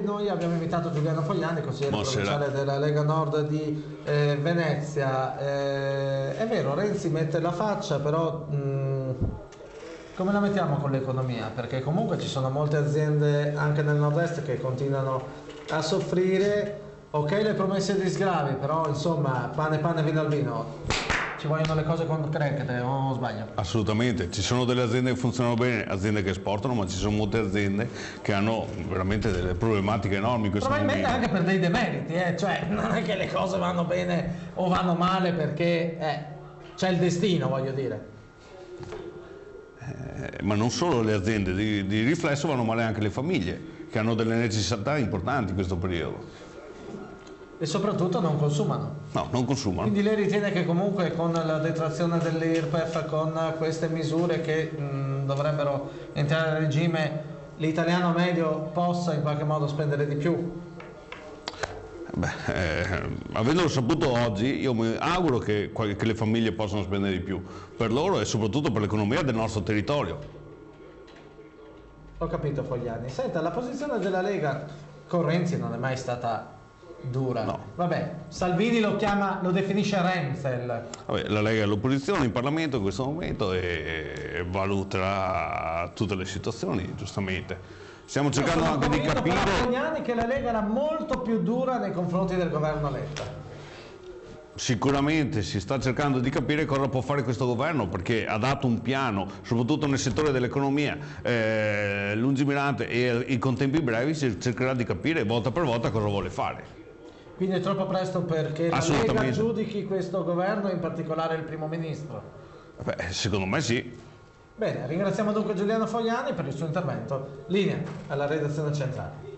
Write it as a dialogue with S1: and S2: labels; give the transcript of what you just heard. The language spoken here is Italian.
S1: Noi abbiamo invitato Giuliano Fogliani, consigliere provinciale della Lega Nord di Venezia. È vero, Renzi mette la faccia, però come la mettiamo con l'economia? Perché comunque ci sono molte aziende anche nel nord-est che continuano a soffrire. Ok, le promesse di sgravi, però insomma, pane pane, vino al vino. Ci vogliono le cose concrete, o sbaglio?
S2: Assolutamente, ci sono delle aziende che funzionano bene, aziende che esportano, ma ci sono molte aziende che hanno veramente delle problematiche enormi in questo momento.
S1: Probabilmente anche per dei demeriti, cioè non è che le cose vanno bene o vanno male perché c'è il destino, voglio dire.
S2: Ma non solo le aziende, di riflesso vanno male anche le famiglie, che hanno delle necessità importanti in questo periodo.
S1: E soprattutto non consumano.
S2: No, non consumano.
S1: Quindi lei ritiene che comunque con la detrazione dell'IRPEF, con queste misure che dovrebbero entrare a regime, l'italiano medio possa in qualche modo spendere di più?
S2: Avendolo saputo oggi, io mi auguro che le famiglie possano spendere di più, per loro e soprattutto per l'economia del nostro territorio.
S1: Ho capito, Fogliani. Senta, la posizione della Lega con Renzi non è mai stata dura.
S2: No.
S1: Vabbè, Salvini lo definisce Renzel.
S2: Vabbè, la Lega è all'opposizione in Parlamento in questo momento e valuterà tutte le situazioni, giustamente. Stiamo cercando anche di capire...
S1: Fogliani che la Lega era molto più dura nei confronti del governo Letta.
S2: Sicuramente si sta cercando di capire cosa può fare questo governo, perché ha dato un piano, soprattutto nel settore dell'economia, lungimirante e con tempi brevi si cercherà di capire volta per volta cosa vuole fare.
S1: Quindi è troppo presto perché la Lega giudichi questo governo, in particolare il primo ministro?
S2: Beh, secondo me sì.
S1: Bene, ringraziamo dunque Giuliano Fogliani per il suo intervento. Linea alla redazione centrale.